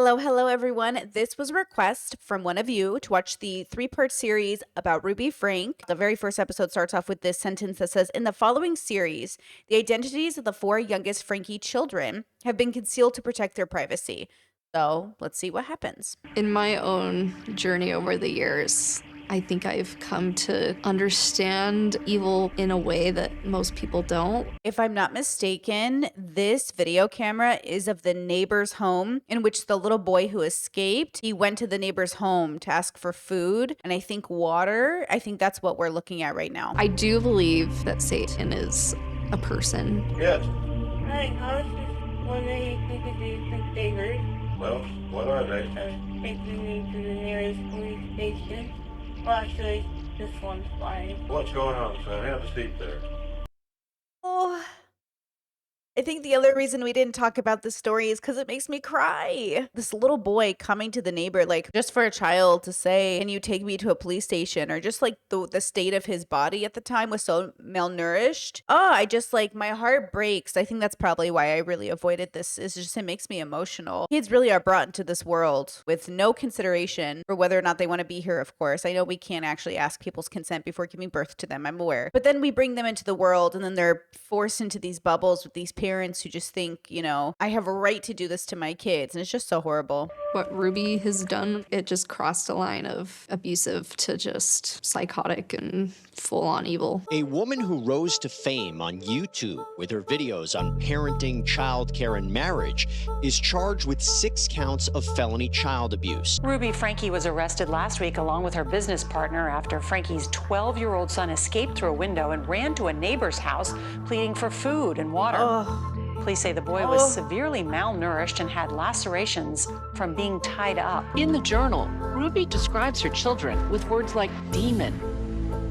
Hello, everyone. This was a request from one of you to watch the three-part series about Ruby Frank. The very first episode starts off with this sentence that says, in the following series, the identities of the four youngest Frankie children have been concealed to protect their privacy. So let's see what happens. In my own journey over the years, I think I've come to understand evil in a way that most people don't. If I'm not mistaken, this video camera is of the neighbor's home in which the little boy who escaped, he went to the neighbor's home to ask for food and I think water. I think that's what we're looking at right now. I do believe that Satan is a person. Yes. Hi, I was just wondering if you could do some favors. Well, what are they? Taking me to the nearest police station. Well, actually, this one's fine. What's going on, son? Have a seat there. Oh, I think the other reason we didn't talk about this story is because it makes me cry. This little boy coming to the neighbor, like just for a child to say, can you take me to a police station? Or just like the state of his body at the time was so malnourished. Oh, I just like, my heart breaks. I think that's probably why I really avoided this. It's just, it makes me emotional. Kids really are brought into this world with no consideration for whether or not they want to be here, of course. I know we can't actually ask people's consent before giving birth to them, I'm aware. But then we bring them into the world and then they're forced into these bubbles with these parents who just think, you know, I have a right to do this to my kids. And it's just so horrible. What Ruby has done, it just crossed a line of abusive to just psychotic and full-on evil. A woman who rose to fame on YouTube with her videos on parenting, childcare, and marriage is charged with 6 counts of felony child abuse. Ruby Franke was arrested last week along with her business partner after Franke's 12-year-old son escaped through a window and ran to a neighbor's house pleading for food and water. Oh. Police say the boy was severely malnourished and had lacerations from being tied up. In the journal, Ruby describes her children with words like demon,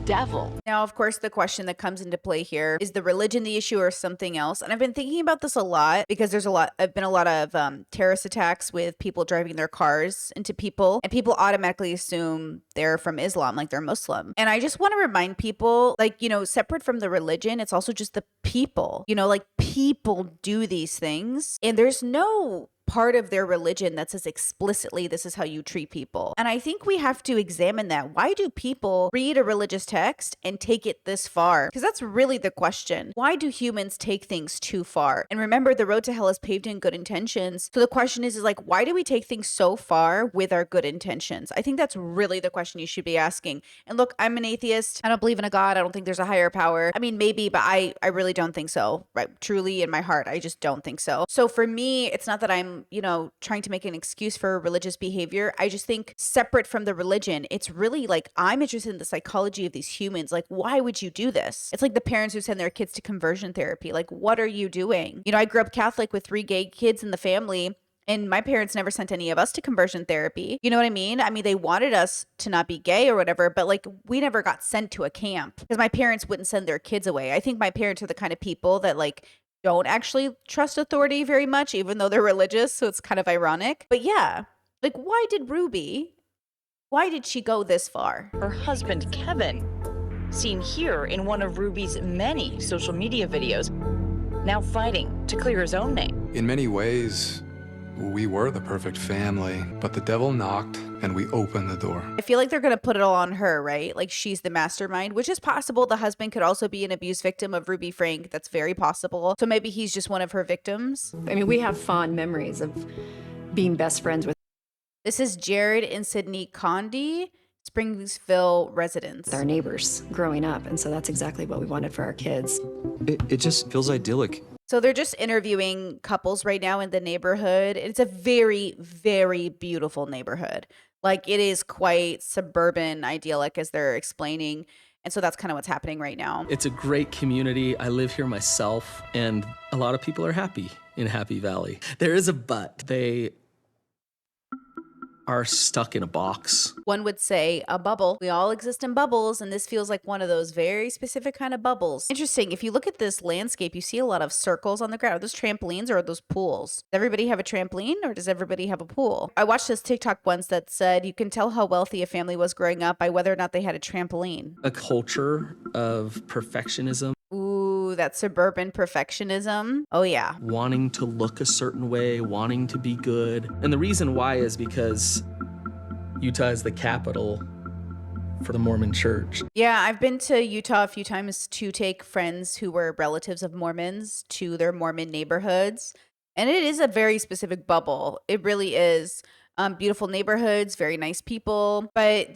devil. Now, of course, the question that comes into play here is the religion the issue or something else? And I've been thinking about this a lot because there's been a lot of terrorist attacks with people driving their cars into people, and people automatically assume they're from Islam, like they're Muslim. And I just want to remind people, like, you know, separate from the religion, it's also just the people, you know, like people do these things and there's no part of their religion that says explicitly this is how you treat people. And I think we have to examine that. Why do people read a religious text and take it this far? Because that's really the question. Why do humans take things too far? And remember, the road to hell is paved in good intentions. So the question is like, why do we take things so far with our good intentions? I think that's really the question you should be asking. And look, I'm an atheist. I don't believe in a God. I don't think there's a higher power. I mean, maybe, but I really don't think so. Right? Truly in my heart, I just don't think so. So for me, it's not that I'm, you know, trying to make an excuse for religious behavior. I just think separate from the religion, it's really like, I'm interested in the psychology of these humans. Like, why would you do this? It's like the parents who send their kids to conversion therapy. Like, what are you doing? You know, I grew up Catholic with 3 gay kids in the family. And my parents never sent any of us to conversion therapy. You know what I mean? I mean, they wanted us to not be gay or whatever, but like we never got sent to a camp because my parents wouldn't send their kids away. I think my parents are the kind of people that like don't actually trust authority very much, even though they're religious. So it's kind of ironic. But yeah, like why did she go this far? Her husband, Kevin, seen here in one of Ruby's many social media videos, now fighting to clear his own name. In many ways, we were the perfect family, but the devil knocked and we opened the door. I feel like they're going to put it all on her, right? Like she's the mastermind, which is possible. The husband could also be an abuse victim of Ruby Frank. That's very possible. So maybe he's just one of her victims. I mean, we have fond memories of being best friends with. This is Jared and Sydney Condi, Springsville residents. Our neighbors growing up. And so that's exactly what we wanted for our kids. It just feels idyllic. So they're just interviewing couples right now in the neighborhood. It's a very, very beautiful neighborhood. Like it is quite suburban, idyllic as they're explaining. And so that's kind of what's happening right now. It's a great community. I live here myself, and a lot of people are happy in Happy Valley. There is a but. They are stuck in a box. One would say a bubble. We all exist in bubbles, and this feels like one of those very specific kind of bubbles. Interesting. If you look at this landscape, you see a lot of circles on the ground. Are those trampolines or are those pools? Does everybody have a trampoline or does everybody have a pool? I watched this TikTok once that said you can tell how wealthy a family was growing up by whether or not they had a trampoline. A culture of perfectionism. Ooh, Ooh, that suburban perfectionism. Oh, yeah. Wanting to look a certain way, wanting to be good. And the reason why is because Utah is the capital for the Mormon church. Yeah, I've been to Utah a few times to take friends who were relatives of Mormons to their Mormon neighborhoods. And it is a very specific bubble. It really is. Beautiful neighborhoods, very nice people. But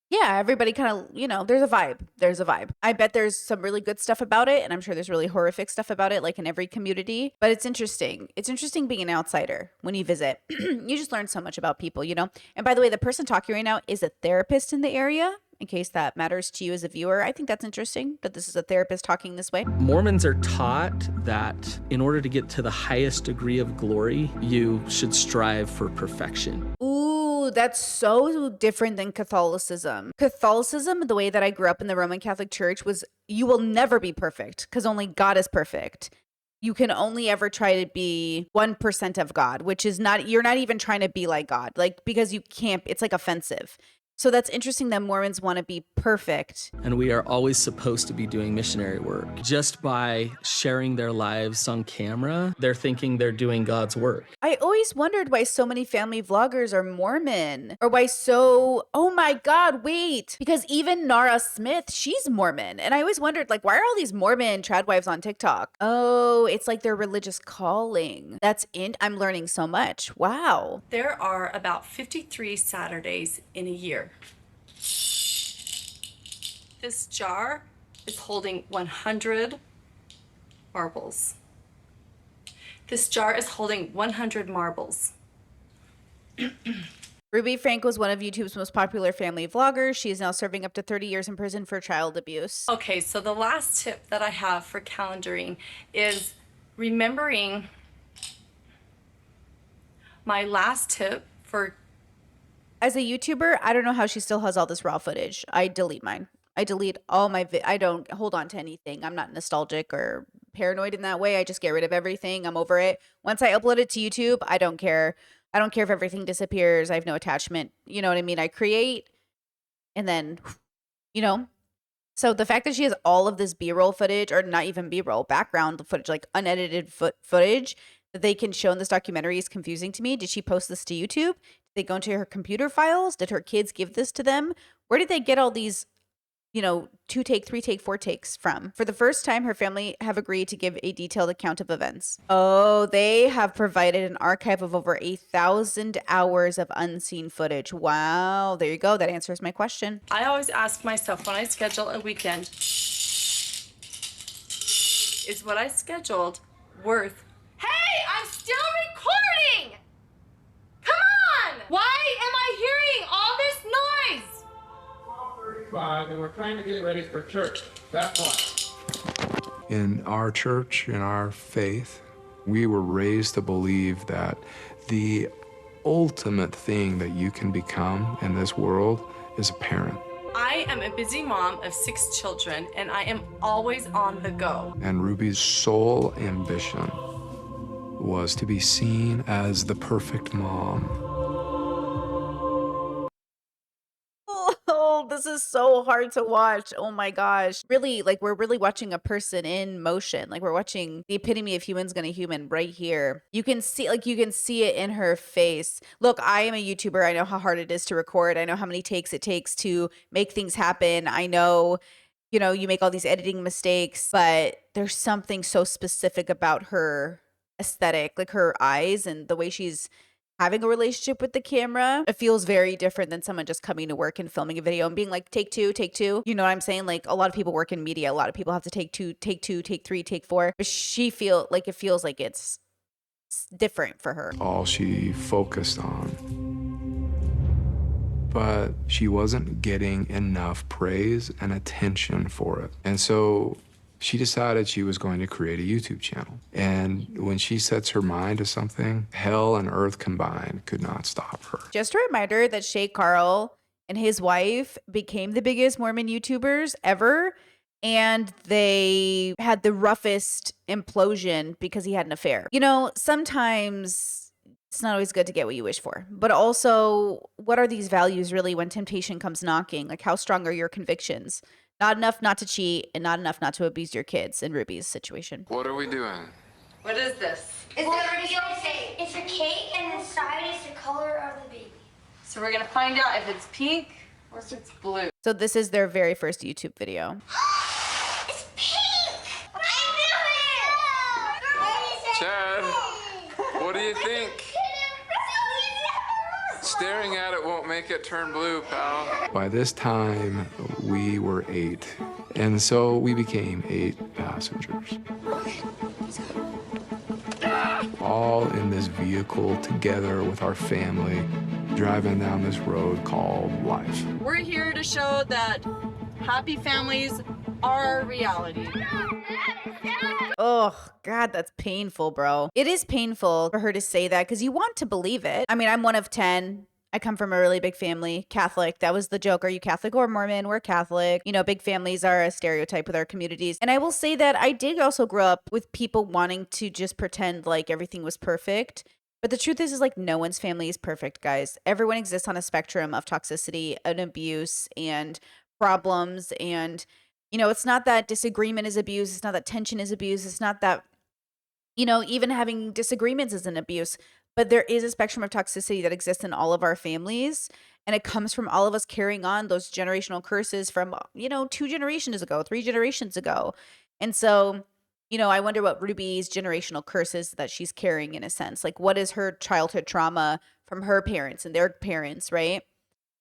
yeah, everybody kind of, there's a vibe. There's a vibe. I bet there's some really good stuff about it, and I'm sure there's really horrific stuff about it, like in every community. But it's interesting. It's interesting being an outsider when you visit. You just learn so much about people, And by the way, the person talking right now is a therapist in the area, in case that matters to you as a viewer. I think that's interesting that this is a therapist talking this way. Mormons are taught that in order to get to the highest degree of glory, you should strive for perfection. Ooh, that's so different than Catholicism. Catholicism, the way that I grew up in the Roman Catholic Church, was you will never be perfect because only God is perfect. You can only ever try to be 1% of God, which is you're not even trying to be like God, because you can't, it's like offensive. So that's interesting that Mormons want to be perfect. And we are always supposed to be doing missionary work. Just by sharing their lives on camera, they're thinking they're doing God's work. I always wondered why so many family vloggers are Mormon. Or oh my God, wait. Because even Nara Smith, she's Mormon. And I always wondered, why are all these Mormon trad wives on TikTok? Oh, it's like their religious calling. I'm learning so much. Wow. There are about 53 Saturdays in a year. This jar is holding 100 marbles. This jar is holding 100 marbles. Ruby Frank was one of YouTube's most popular family vloggers. She is now serving up to 30 years in prison for child abuse. Okay, so the last tip that I have for calendaring is remembering my last tip for... As a YouTuber, I don't know how she still has all this raw footage. I delete mine. I delete all my I don't hold on to anything. I'm not nostalgic or paranoid in that way. I just get rid of everything. I'm over it. Once I upload it to YouTube, I don't care. I don't care if everything disappears. I have no attachment. You know what I mean? I create and then, So the fact that she has all of this B-roll footage, or not even B-roll, background footage, like unedited footage that they can show in this documentary is confusing to me. Did she post this to YouTube? Did they go into her computer files? Did her kids give this to them? Where did they get all these 2 take, 3 take, 4 takes from? For the first time, her family have agreed to give a detailed account of events. Oh, they have provided an archive of over 1,000 hours of unseen footage. Wow, there you go. That answers my question. I always ask myself when I schedule a weekend, is what I scheduled worth? Hey, I'm still recording! Come on! Why am I hearing all this noise? And we're trying to get ready for church. That's why. In our church, in our faith, we were raised to believe that the ultimate thing that you can become in this world is a parent. I am a busy mom of 6 children, and I am always on the go. And Ruby's sole ambition was to be seen as the perfect mom. Oh, this is so hard to watch. Oh my gosh. Really, we're really watching a person in motion. We're watching the epitome of humans gonna human right here. You can see it in her face. Look, I am a YouTuber. I know how hard it is to record. I know how many takes it takes to make things happen. I know, you make all these editing mistakes, but there's something so specific about her aesthetic, her eyes and the way she's having a relationship with the camera. It feels very different than someone just coming to work and filming a video and being like, take two. You know what I'm saying? A lot of people work in media. A lot of people have to take 2, take 3, take 4. But it feels like it's different for her. All she focused on. But she wasn't getting enough praise and attention for it. And so she decided she was going to create a YouTube channel. And when she sets her mind to something, hell and earth combined could not stop her. Just a reminder that Shay Carl and his wife became the biggest Mormon YouTubers ever. And they had the roughest implosion because he had an affair. Sometimes it's not always good to get what you wish for. But also, what are these values really when temptation comes knocking? How strong are your convictions? Not enough not to cheat and not enough not to abuse your kids in Ruby's situation. What are we doing? What is this? It's a cake and inside is the color of the baby. So we're gonna find out if it's pink or if it's blue. So this is their very first YouTube video. It's pink! I knew it! Chad, what do you think? Staring at it won't make it turn blue, pal. By this time, we were 8. And so we became 8 passengers. All in this vehicle together with our family, driving down this road called life. We're here to show that happy families are a reality. Oh, God, that's painful, bro. It is painful for her to say that because you want to believe it. I mean, I'm one of 10. I come from a really big family, Catholic. That was the joke. Are you Catholic or Mormon? We're Catholic. You know, big families are a stereotype with our communities. And I will say that I did also grow up with people wanting to just pretend like everything was perfect. But the truth is like no one's family is perfect, guys. Everyone exists on a spectrum of toxicity and abuse and problems. And, you know, it's not that disagreement is abuse. It's not that tension is abuse. It's not that, you know, even having disagreements is an abuse. But there is a spectrum of toxicity that exists in all of our families. And it comes from all of us carrying on those generational curses from, you know, 2 generations ago, 3 generations ago. And so, you know, I wonder what Ruby's generational curse is that she's carrying in a sense. Like, what is her childhood trauma from her parents and their parents, right?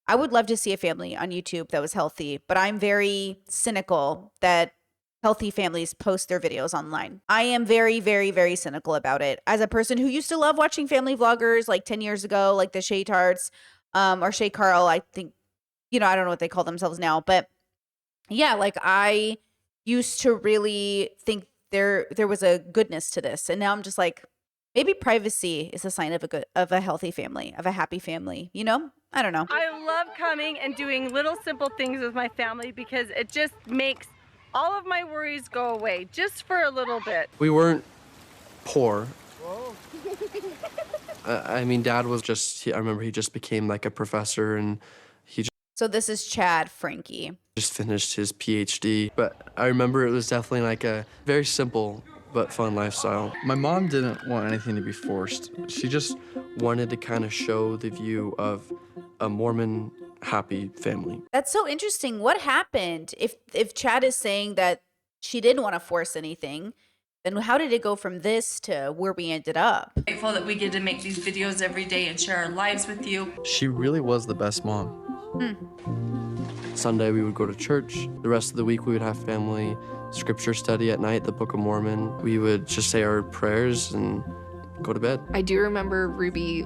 I would love to see a family on YouTube that was healthy, but I'm very cynical that healthy families post their videos online. I am very, very, very cynical about it. As a person who used to love watching family vloggers like 10 years ago, like the Shay Tarts or Shay Carl, I think, you know, I don't know what they call themselves now, but yeah, like I used to really think there was a goodness to this. And now I'm just like, maybe privacy is a sign of a healthy family, of a happy family, you know? I don't know. I love coming and doing little simple things with my family because it just makes all of my worries go away just for a little bit. We weren't poor. I mean, Dad was just, I remember he just became like a professor and he So this is Chad Frankie. just finished his PhD. But I remember it was definitely like a very simple but fun lifestyle. My mom didn't want anything to be forced. She just wanted to kind of show the view of a Mormon happy family. That's so interesting. What happened? If Chad is saying that she didn't want to force anything, then how did it go from this to where we ended up? Grateful that we get to make these videos every day and share our lives with you. She really was the best mom. Sunday we would go to church. The rest of the week we would have family scripture study at night, the Book of Mormon. We would just say our prayers and go to bed. I do remember Ruby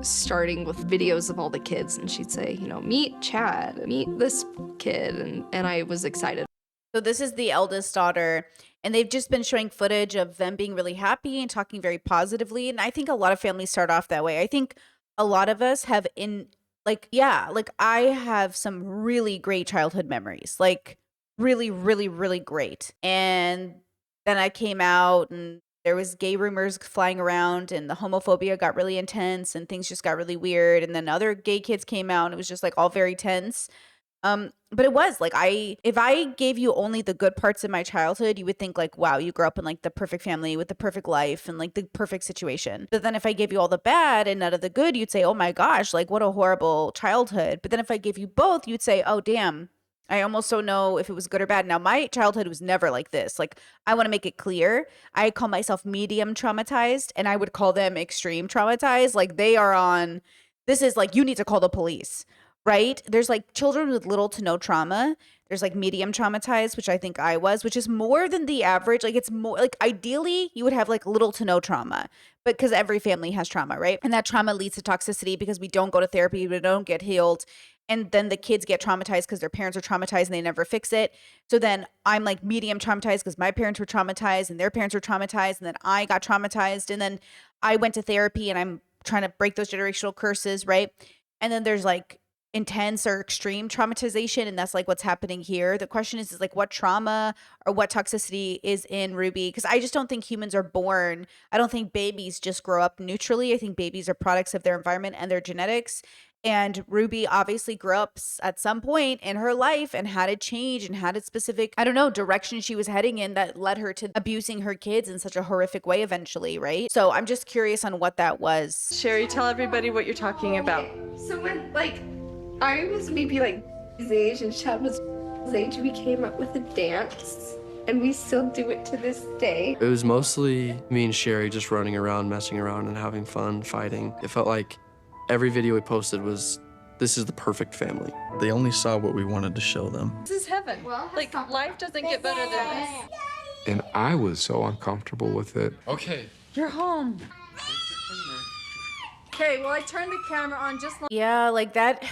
starting with videos of all the kids, and she'd say, you know, meet Chad, meet this kid, and I was excited. So this is the eldest daughter, and they've just been showing footage of them being really happy and talking very positively. And I think a lot of families start off that way. I think a lot of us have I have some really great childhood memories, like really, really, really great. And then I came out and there was gay rumors flying around and the homophobia got really intense and things just got really weird. And then other gay kids came out and it was just like all very tense. But it was like, if I gave you only the good parts of my childhood, you would think like, wow, you grew up in like the perfect family with the perfect life and like the perfect situation. But then if I gave you all the bad and none of the good, you'd say, oh my gosh, like what a horrible childhood. But then if I gave you both, you'd say, oh damn, I almost don't know if it was good or bad. Now, my childhood was never like this. Like, I want to make it clear. I call myself medium traumatized and I would call them extreme traumatized. Like they are on, this is like, you need to call the police. Right? There's like children with little to no trauma. There's like medium traumatized, which I think I was, which is more than the average. Like it's more like ideally you would have like little to no trauma, but because every family has trauma, right? And that trauma leads to toxicity because we don't go to therapy, we don't get healed. And then the kids get traumatized because their parents are traumatized and they never fix it. So then I'm like medium traumatized because my parents were traumatized and their parents were traumatized. And then I got traumatized. And then I went to therapy and I'm trying to break those generational curses, right? And then there's like intense or extreme traumatization, and that's like what's happening here. The question is like what trauma or what toxicity is in Ruby, because I just don't think humans are born, I don't think babies just grow up neutrally. I think babies are products of their environment and their genetics, And Ruby obviously grew up at some point in her life and had a change and had a specific, I don't know, direction she was heading in that led her to abusing her kids in such a horrific way eventually, right? So I'm just curious on what that was. Sherry, tell everybody what you're talking about. So when, like, I was maybe like his age and Chad was his age, we came up with a dance, and we still do it to this day. It was mostly me and Sherry just running around, messing around, and having fun, fighting. It felt like every video we posted was, this is the perfect family. They only saw what we wanted to show them. This is heaven. Like, life doesn't get better than this. And I was so uncomfortable with it. Okay. You're home. Okay, well, I turned the camera on just like... Yeah, like that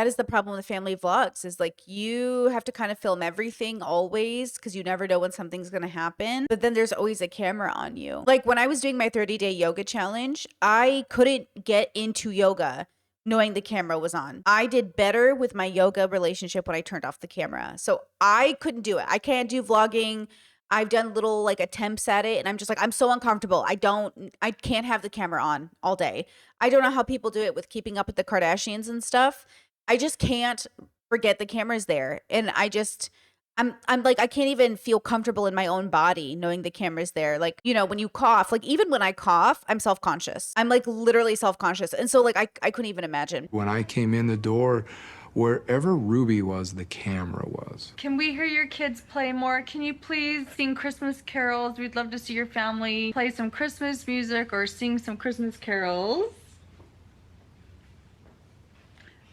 is the problem with family vlogs, is like you have to kind of film everything always because you never know when something's going to happen. But then there's always a camera on you. Like when I was doing my 30-day yoga challenge, I couldn't get into yoga knowing the camera was on. I did better with my yoga relationship when I turned off the camera. So I couldn't do it. I can't do vlogging. I've done little like attempts at it and I'm just like, I'm so uncomfortable. I can't have the camera on all day. I don't know how people do it with Keeping Up with the Kardashians and stuff. I just can't forget the camera's there. And I'm like, I can't even feel comfortable in my own body knowing the camera's there. Like, you know, when you cough, like even when I cough, I'm self-conscious. I'm like literally self-conscious. And so like, I couldn't even imagine. When I came in the door, wherever Ruby was, the camera was. Can we hear your kids play more? Can you please sing Christmas carols? We'd love to see your family play some Christmas music or sing some Christmas carols.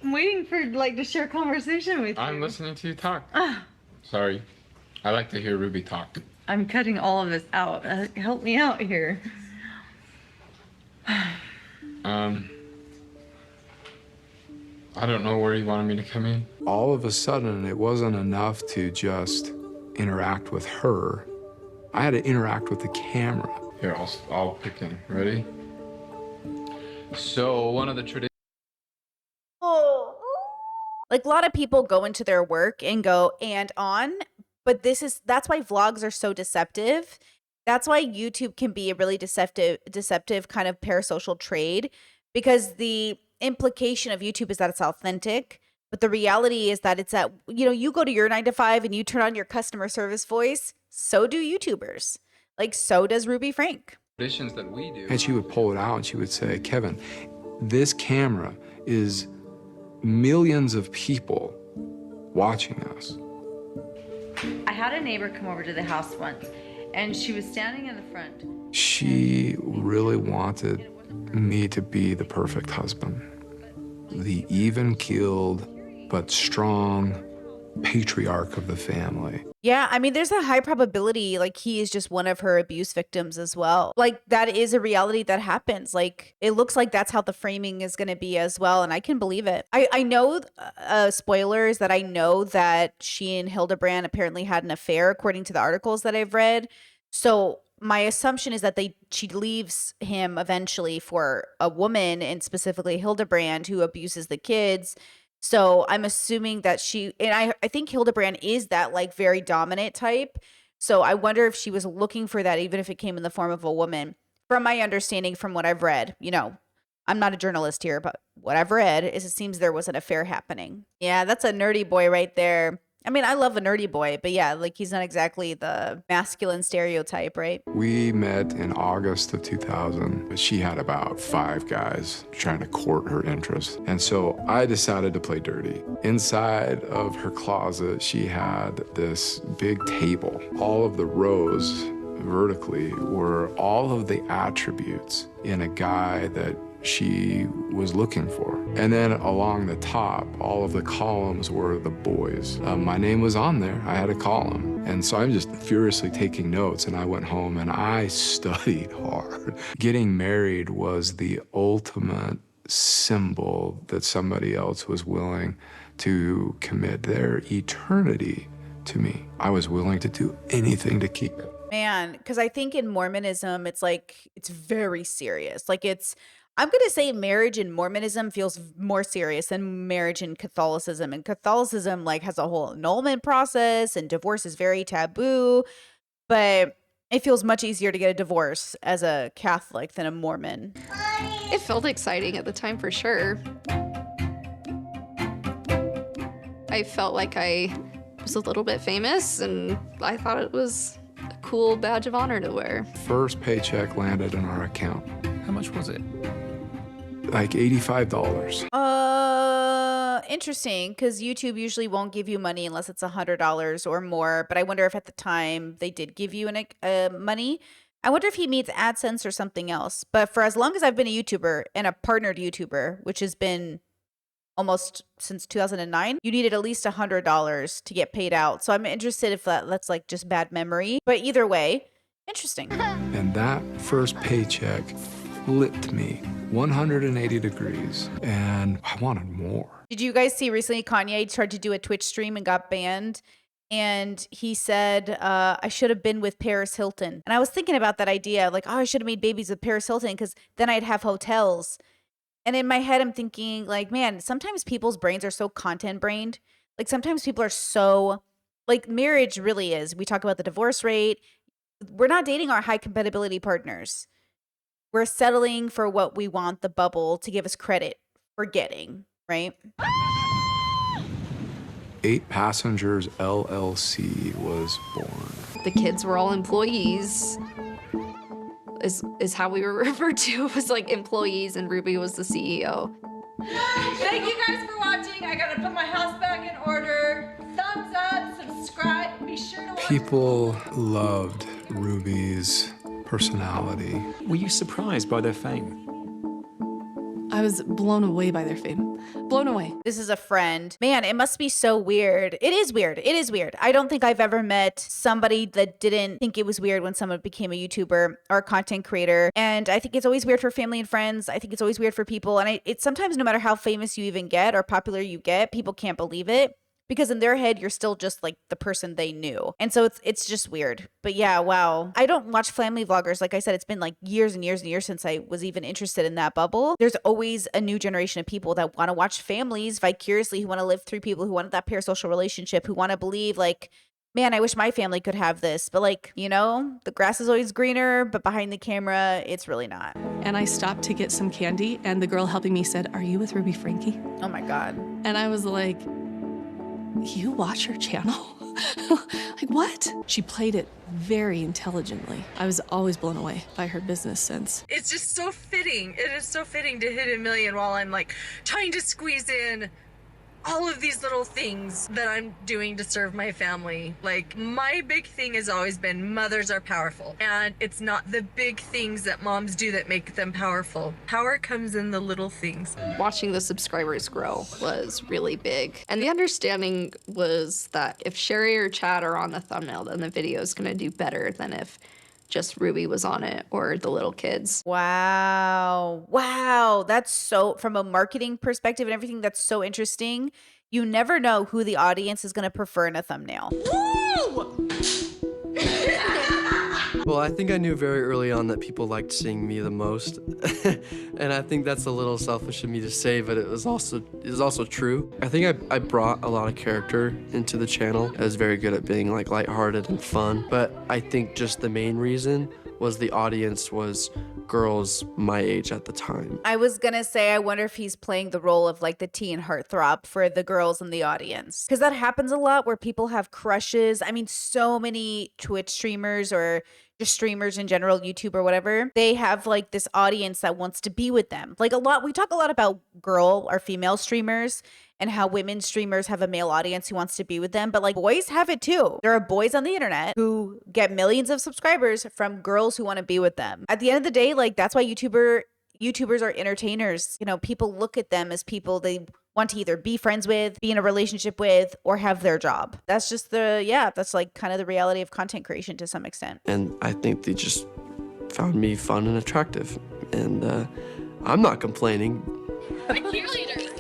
I'm waiting for like to share conversation with you. I'm listening to you talk. Sorry. I like to hear Ruby talk. I'm cutting all of this out. Help me out here. I don't know where you wanted me to come in. All of a sudden, it wasn't enough to just interact with her. I had to interact with the camera. Here, I'll pick in. Ready? So, one of the traditions. Like a lot of people go into their work and go and on, but that's why vlogs are so deceptive. That's why YouTube can be a really deceptive kind of parasocial trade, because the implication of YouTube is that it's authentic, but the reality is that it's that, you know, you go to your 9 to 5 and you turn on your customer service voice. So do YouTubers. Like, so does Ruby Frank. Traditions that we do. And she would pull it out and she would say, Kevin, this camera is millions of people watching us. I had a neighbor come over to the house once, and she was standing in the front. She really wanted me to be the perfect husband. The even-keeled but strong patriarch of the family. Yeah, I mean, there's a high probability like he is just one of her abuse victims as well. Like that is a reality that happens. Like it looks like that's how the framing is going to be as well, and I can believe it. I know spoilers that I know that she and Hildebrand apparently had an affair according to the articles that I've read. So my assumption is that she leaves him eventually for a woman, and specifically Hildebrand, who abuses the kids. So I'm assuming that I think Hildebrand is that like very dominant type. So I wonder if she was looking for that, even if it came in the form of a woman. From my understanding, from what I've read, you know, I'm not a journalist here, but what I've read is it seems there was an affair happening. Yeah, that's a nerdy boy right there. I mean, I love a nerdy boy, but yeah, like he's not exactly the masculine stereotype, right? We met in August of 2000. She had about 5 guys trying to court her interest. And so I decided to play dirty. Inside of her closet, she had this big table. All of the rows vertically were all of the attributes in a guy that she was looking for. And then along the top, all of the columns were the boys. My name was on there. I had a column. And so I'm just furiously taking notes, and I went home and I studied hard. Getting married was the ultimate symbol that somebody else was willing to commit their eternity to me. I was willing to do anything to keep it. Man, because I think in Mormonism, it's like, it's very serious. Like I'm going to say marriage in Mormonism feels more serious than marriage in Catholicism. And Catholicism like has a whole annulment process, and divorce is very taboo, but it feels much easier to get a divorce as a Catholic than a Mormon. It felt exciting at the time for sure. I felt like I was a little bit famous, and I thought it was a cool badge of honor to wear. First paycheck landed in our account. How much was it? Like $85. Interesting, because YouTube usually won't give you money unless it's $100 or more. But I wonder if at the time they did give you money. I wonder if he means AdSense or something else. But for as long as I've been a YouTuber and a partnered YouTuber, which has been almost since 2009, you needed at least $100 to get paid out. So I'm interested if that's like just bad memory. But either way, interesting. And that first paycheck flipped me 180 degrees, and I wanted more. Did you guys see recently Kanye tried to do a Twitch stream and got banned? And he said, I should have been with Paris Hilton. And I was thinking about that idea, like, oh, I should have made babies with Paris Hilton because then I'd have hotels. And in my head, I'm thinking, like, man, sometimes people's brains are so content-brained. Like, sometimes people are so, like, marriage really is. We talk about the divorce rate. We're not dating our high compatibility partners. We're settling for what we want the bubble to give us credit for getting, right? 8 Passengers LLC was born. The kids were all employees, is how we were referred to as like employees, and Ruby was the CEO. Thank you guys for watching. I gotta put my house back in order. Thumbs up, subscribe, be sure to watch. People loved Ruby's personality. Were you surprised by their fame? I was blown away by their fame. Blown away. This is a friend. Man, it must be so weird. It is weird. It is weird. I don't think I've ever met somebody that didn't think it was weird when someone became a YouTuber or a content creator. And I think it's always weird for family and friends. I think it's always weird for people. And it's sometimes no matter how famous you even get or popular you get, people can't believe it. Because in their head, you're still just like the person they knew. And so it's just weird. But yeah, wow. I don't watch family vloggers. Like I said, it's been like years and years and years since I was even interested in that bubble. There's always a new generation of people that want to watch families vicariously, who want to live through people, who want that parasocial relationship, who want to believe like, man, I wish my family could have this. But like, you know, the grass is always greener, but behind the camera, it's really not. And I stopped to get some candy, and the girl helping me said, "Are you with Ruby Franke?" Oh my God. And I was like, you watch her channel? Like, what? She played it very intelligently. I was always blown away by her business sense. It's just so fitting. It is so fitting to hit 1 million while I'm like trying to squeeze in all of these little things that I'm doing to serve my family. Like, my big thing has always been mothers are powerful. And it's not the big things that moms do that make them powerful. Power comes in the little things. Watching the subscribers grow was really big. And the understanding was that if Sherry or Chad are on the thumbnail, then the video is gonna do better than if just Ruby was on it or the little kids. Wow. Wow. That's so, from a marketing perspective and everything, that's so interesting. You never know who the audience is going to prefer in a thumbnail. Woo! Well, I think I knew very early on that people liked seeing me the most. And I think that's a little selfish of me to say, but it was also true. I think I brought a lot of character into the channel. I was very good at being like lighthearted and fun. But I think just the main reason was the audience was girls my age at the time. I was gonna say, I wonder if he's playing the role of like the teen heartthrob for the girls in the audience. Because that happens a lot where people have crushes. I mean, so many Twitch streamers or just streamers in general, YouTube or whatever, they have like this audience that wants to be with them. Like we talk a lot about girl or female streamers and how women streamers have a male audience who wants to be with them. But like boys have it too. There are boys on the internet who get millions of subscribers from girls who want to be with them. At the end of the day, like that's why YouTubers are entertainers. You know, people look at them as people they want to either be friends with, be in a relationship with, or have their job. That's just that's like kind of the reality of content creation to some extent. And I think they just found me fun and attractive. And I'm not complaining. The cheerleader.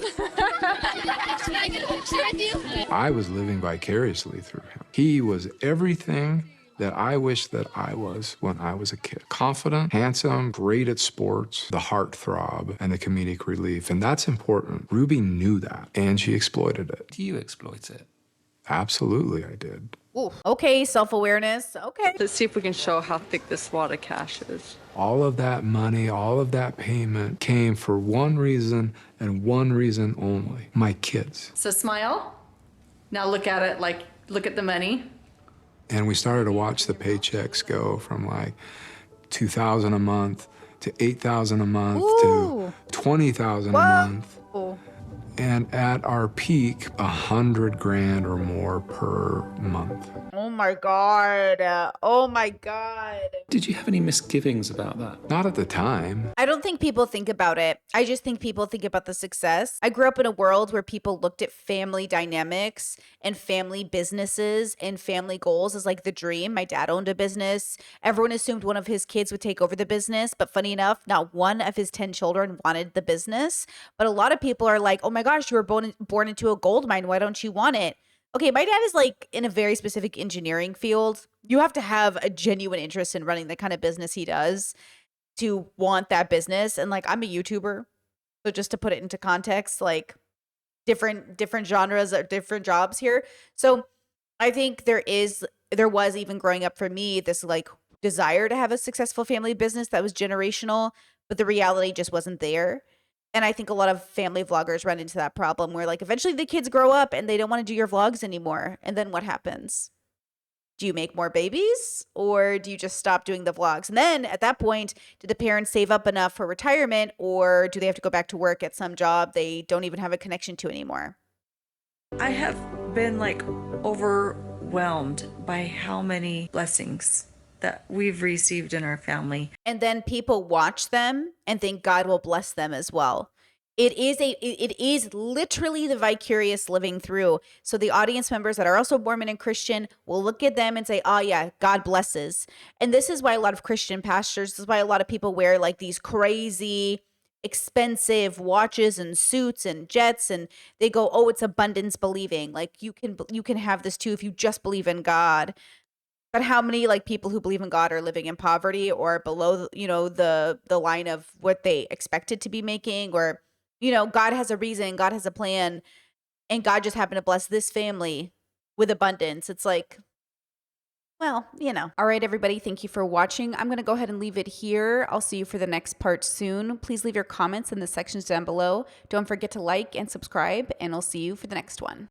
I was living vicariously through him. He was everything that I wish that I was when I was a kid. Confident, handsome, great at sports, the heartthrob, and the comedic relief. And that's important. Ruby knew that, and she exploited it. Do you exploit it? Absolutely, I did. Ooh, okay, self-awareness. Okay. Let's see if we can show how thick this wad of cash is. All of that money, all of that payment came for one reason and one reason only. My kids. So smile. Now look at it like, look at the money. And we started to watch the paychecks go from like $2,000 a month to $8,000 a month to $20,000 a month. And at our peak, $100,000 or more per month. Oh my God. Oh my God. Did you have any misgivings about that? Not at the time. I don't think people think about it. I just think people think about the success. I grew up in a world where people looked at family dynamics and family businesses and family goals as like the dream. My dad owned a business. Everyone assumed one of his kids would take over the business. But funny enough, not one of his 10 children wanted the business. But a lot of people are like, oh my gosh, you were born into a gold mine. Why don't you want it? Okay, my dad is like in a very specific engineering field. You have to have a genuine interest in running the kind of business he does to want that business. And like, I'm a YouTuber. So just to put it into context, like different genres or different jobs here. So I think there was even growing up for me, this like desire to have a successful family business that was generational, but the reality just wasn't there. And I think a lot of family vloggers run into that problem where like eventually the kids grow up and they don't want to do your vlogs anymore. And then what happens? Do you make more babies or do you just stop doing the vlogs? And then at that point, do the parents save up enough for retirement or do they have to go back to work at some job they don't even have a connection to anymore? I have been like overwhelmed by how many blessings that we've received in our family. And then people watch them and think God will bless them as well. It is literally the vicarious living through. So the audience members that are also Mormon and Christian will look at them and say, oh yeah, God blesses. And this is why a lot of Christian pastors, this is why a lot of people wear like these crazy expensive watches and suits and jets, and they go, oh, it's abundance believing. Like you can have this too if you just believe in God. But how many like people who believe in God are living in poverty or below, the line of what they expected to be making, or, God has a reason, God has a plan, and God just happened to bless this family with abundance. It's like, well, All right, everybody, thank you for watching. I'm going to go ahead and leave it here. I'll see you for the next part soon. Please leave your comments in the sections down below. Don't forget to like and subscribe, and I'll see you for the next one.